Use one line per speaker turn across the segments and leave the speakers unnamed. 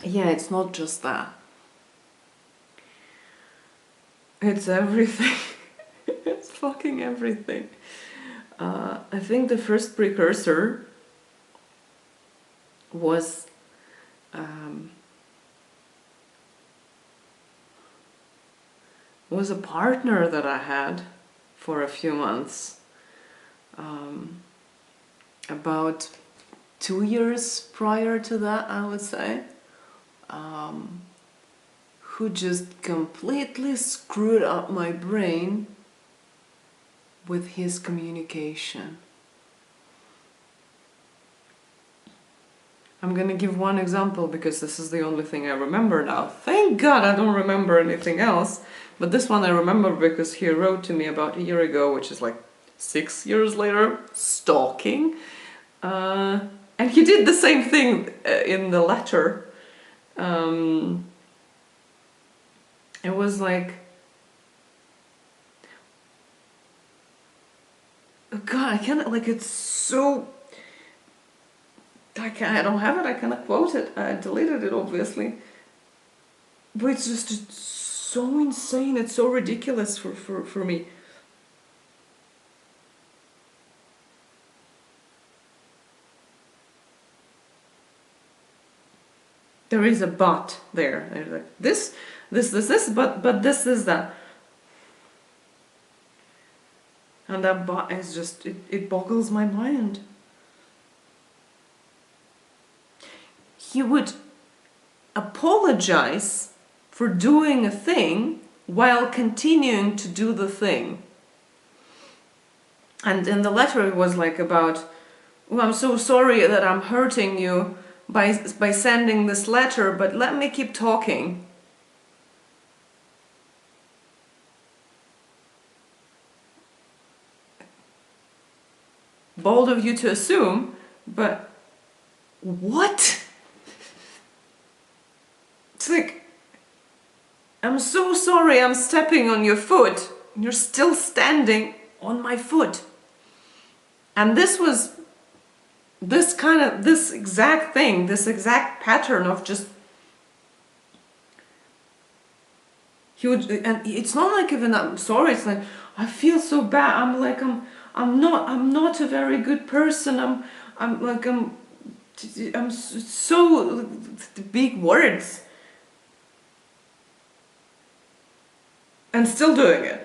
yeah, it's not just that. It's everything. It's fucking everything. I think the first precursor was a partner that I had for a few months. About 2 years prior to that, I would say, who just completely screwed up my brain with his communication. I'm gonna give one example because this is the only thing I remember now. Thank God I don't remember anything else. But this one I remember because he wrote to me about a year ago, which is like 6 years later, stalking. And he did the same thing in the letter. It was like, oh God, I can't, like, it's so, I don't have it, I cannot quote it, I deleted it obviously. But it's just so insane, it's so ridiculous for me. There is a but there. There's like this, but this is that. And that but is just, it boggles my mind. He would apologize for doing a thing while continuing to do the thing. And in the letter it was like about, oh, I'm so sorry that I'm hurting you by sending this letter, but let me keep talking. Bold of you to assume, but what? It's like, I'm so sorry I'm stepping on your foot. You're still standing on my foot. And this was this exact thing, this exact pattern of just, he would, and it's not like even I'm sorry, it's like, I feel so bad, I'm not a very good person, I'm so big words. And still doing it.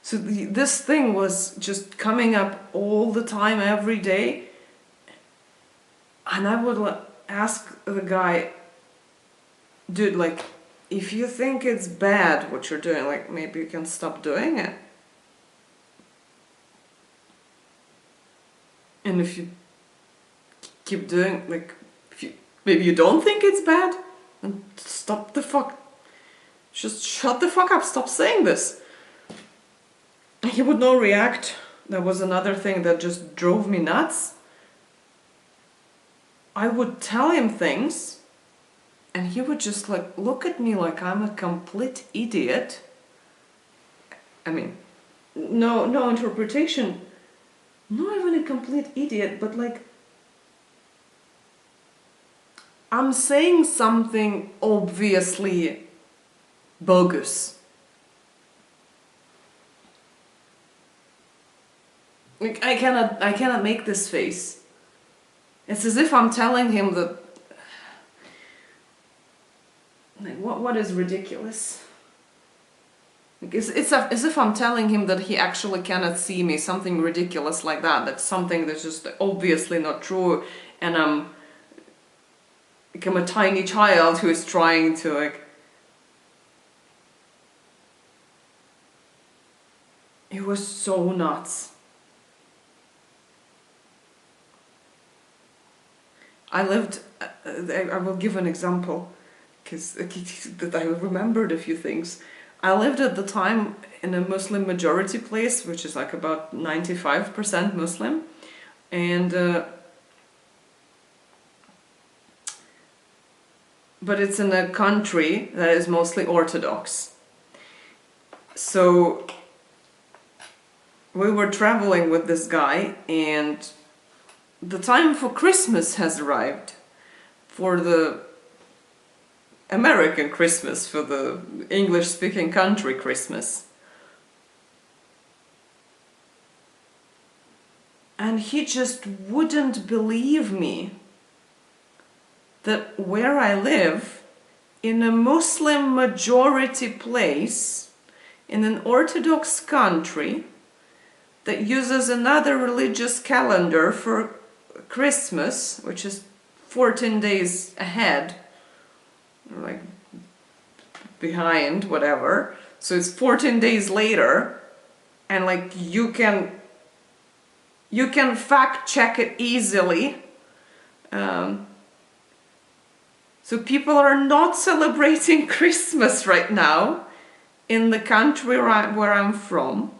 So this thing was just coming up all the time, every day. And I would ask the guy, dude, like, if you think it's bad what you're doing, like, maybe you can stop doing it. And if you keep doing, like, maybe you don't think it's bad, then stop the fuck. Just shut the fuck up, stop saying this. He would not react. That was another thing that just drove me nuts. I would tell him things, and he would just like look at me like I'm a complete idiot. I mean, no interpretation. Not even a complete idiot, but like, I'm saying something obviously bogus. Like, I cannot make this face. It's as if I'm telling him that, like, what is ridiculous? Like, it's as if I'm telling him that he actually cannot see me, something ridiculous like that. That's something that's just obviously not true, and I'm a tiny child who is trying to, like, it was so nuts. I lived, I will give an example, because that I remembered a few things. I lived at the time in a Muslim majority place, which is like about 95% Muslim, and but it's in a country that is mostly Orthodox. So we were traveling with this guy, and the time for Christmas has arrived, for the American Christmas, for the English-speaking country Christmas. And he just wouldn't believe me that where I live, in a Muslim majority place, in an Orthodox country that uses another religious calendar for Christmas, which is 14 days ahead, like behind, whatever. So it's 14 days later, and like you can fact check it easily. So people are not celebrating Christmas right now in the country where I'm from.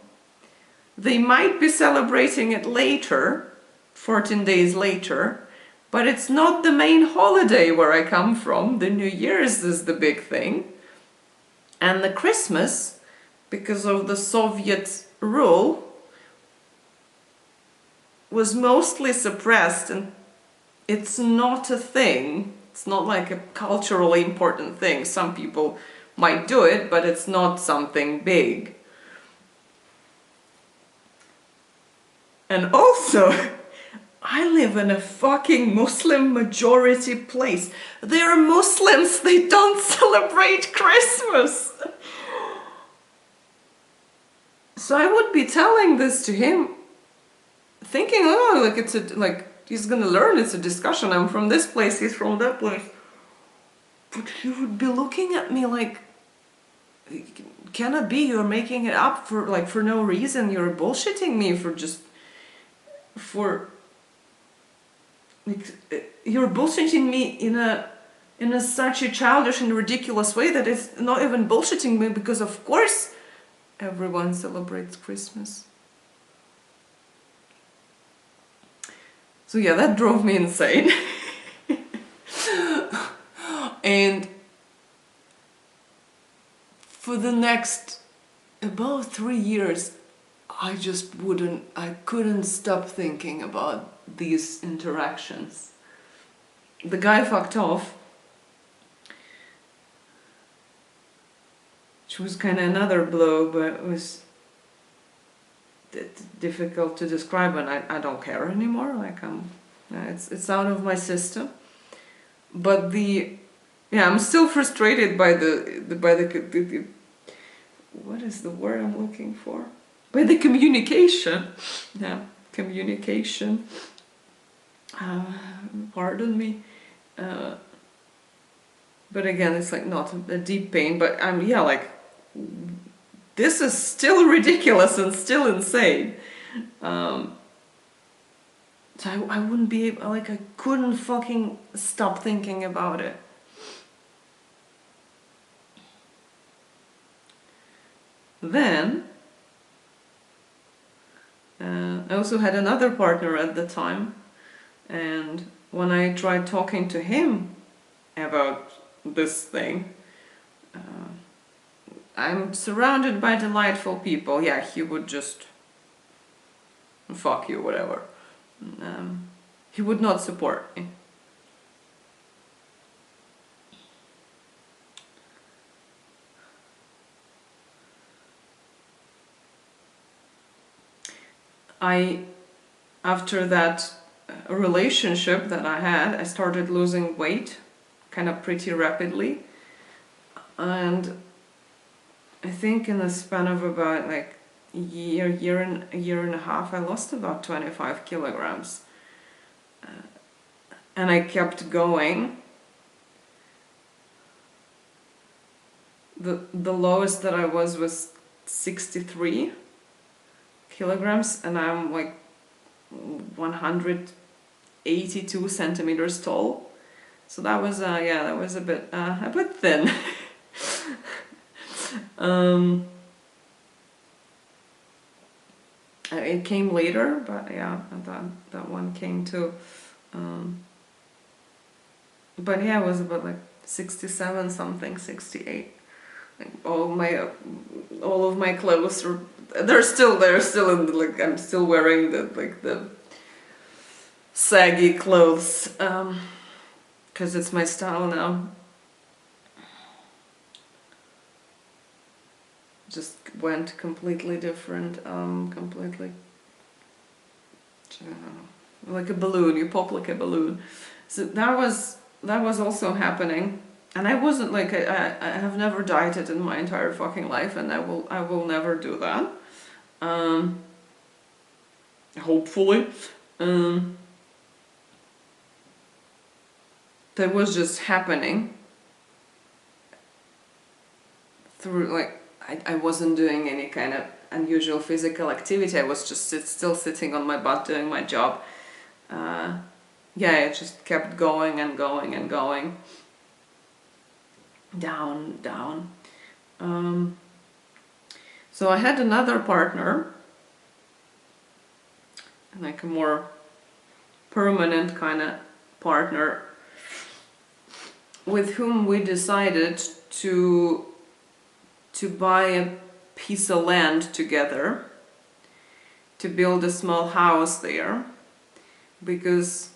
They might be celebrating it later, 14 days later, but it's not the main holiday where I come from. The New Year's is the big thing. And the Christmas, because of the Soviet rule, was mostly suppressed, and it's not a thing. It's not like a culturally important thing. Some people might do it, but it's not something big. And also, I live in a fucking Muslim majority place. They're Muslims, they don't celebrate Christmas. So I would be telling this to him, thinking, oh, like it's like he's gonna learn, it's a discussion. I'm from this place, he's from that place. But he would be looking at me like, can it be you're making it up for no reason? You're bullshitting me you're bullshitting me in a such a childish and ridiculous way that it's not even bullshitting me, because of course everyone celebrates Christmas. So yeah, that drove me insane. And for the next about 3 years, I couldn't stop thinking about these interactions. The guy fucked off, which was kind of another blow, but it was difficult to describe, and I don't care anymore. Like it's out of my system. But I'm still frustrated by the what is the word I'm looking for? By the communication. Yeah, communication. Pardon me. But again, it's like not a deep pain, but like this is still ridiculous and still insane. So I wouldn't be able, like I couldn't fucking stop thinking about it. Then I also had another partner at the time, and when I tried talking to him about this thing, I'm surrounded by delightful people. Yeah, he would just fuck you, whatever. He would not support me. After that relationship that I had, I started losing weight kind of pretty rapidly, and I think in the span of about like a year and a half, I lost about 25 kilograms. And I kept going. The lowest that I was 63 kilograms, and I'm like 182 centimeters tall. So that was that was a bit thin. It came later, but yeah, that one came too. But yeah, it was about like 67 something, 68. Like all of my clothes they're still in the, like I'm still wearing the saggy clothes, because it's my style now. Just went completely different, completely, I don't know, like a balloon, you pop like a balloon. So that was also happening, and I wasn't like, I have never dieted in my entire fucking life, and I will never do that. Hopefully. That was just happening through, like, I wasn't doing any kind of unusual physical activity. I was just still sitting on my butt doing my job. Yeah, it just kept going and going and going. Down, down. So I had another partner, like a more permanent kind of partner, with whom we decided to buy a piece of land together, to build a small house there, because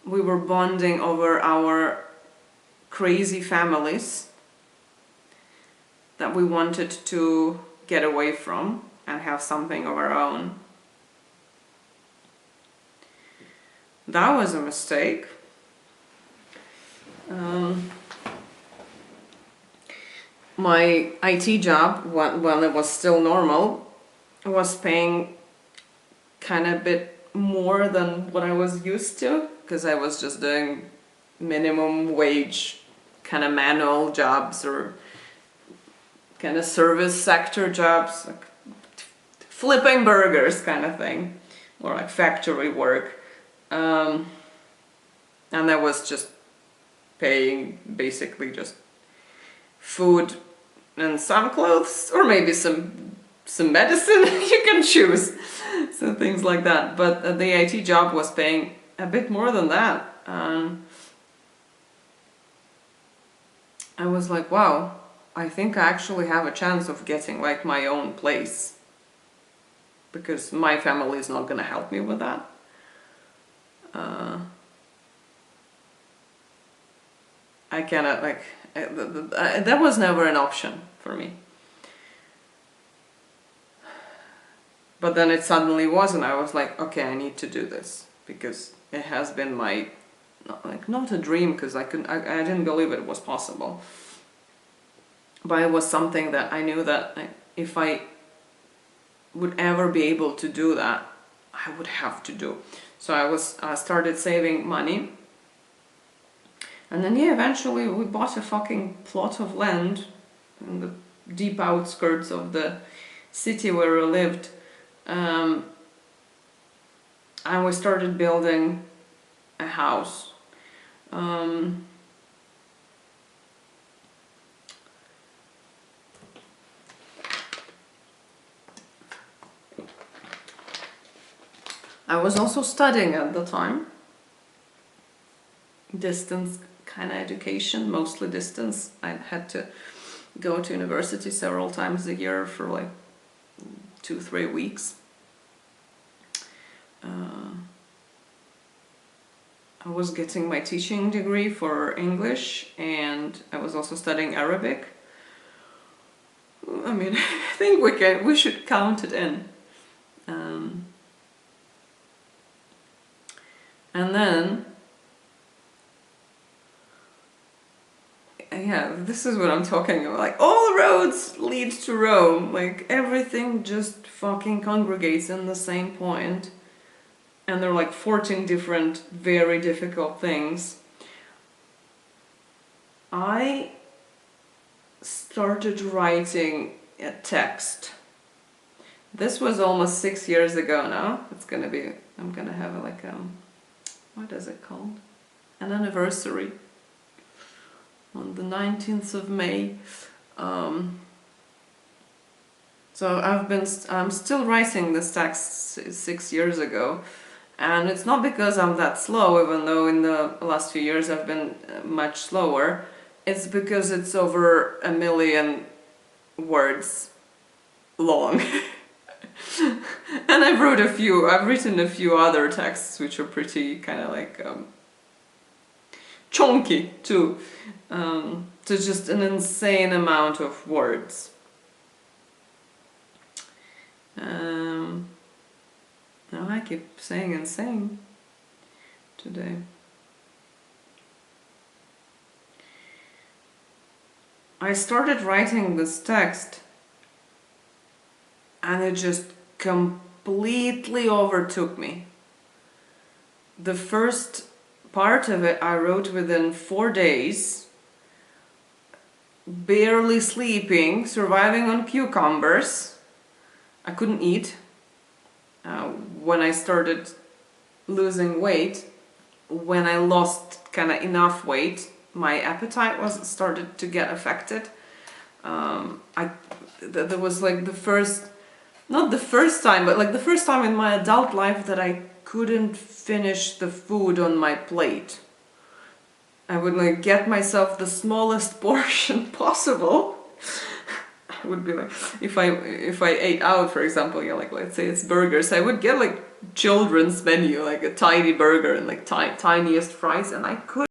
we were bonding over our crazy families that we wanted to get away from and have something of our own. That was a mistake. My IT job, when it was still normal, was paying kind of a bit more than what I was used to, because I was just doing minimum wage kind of manual jobs or kind of service sector jobs, like flipping burgers kind of thing, or like factory work. And that was just paying basically just food and some clothes, or maybe some medicine. You can choose, so things like that. But the IT job was paying a bit more than that. I was like, wow, I think I actually have a chance of getting like my own place, because my family is not gonna help me with that. I cannot, like, that was never an option for me. But then it suddenly was, and I was like, okay, I need to do this, because it has been my, not a dream, because I didn't believe it was possible. But it was something that I knew that if I would ever be able to do that, I would have to do. So I started saving money. And then, yeah, eventually we bought a fucking plot of land in the deep outskirts of the city where we lived. And we started building a house. I was also studying at the time. Distance kind of education, mostly distance. I had to go to university several times a year for like 2-3 weeks. I was getting my teaching degree for English, and I was also studying Arabic. I mean, I think we should count it in. And then, yeah, this is what I'm talking about. Like, all roads lead to Rome. Like, everything just fucking congregates in the same point. And there are like 14 different, very difficult things. I started writing a text. This was almost 6 years ago now. I'm gonna have like what is it called? An anniversary. On the 19th of May. So I'm still writing this text 6 years ago, and it's not because I'm that slow, even though in the last few years I've been much slower. It's because it's over 1 million words long. And I've written a few other texts which are pretty kind of like chunky too. To just an insane amount of words. No, I keep saying insane today. I started writing this text and it just completely overtook me. The first part of it I wrote within 4 days, barely sleeping, surviving on cucumbers. I couldn't eat. When I started losing weight, when I lost kind of enough weight, my appetite started to get affected. There was like not the first time, but like the first time in my adult life that I couldn't finish the food on my plate. I would like get myself the smallest portion possible. I would be like, if I ate out, for example, yeah, like let's say it's burgers, I would get like children's menu, like a tiny burger and like tiniest fries, and I could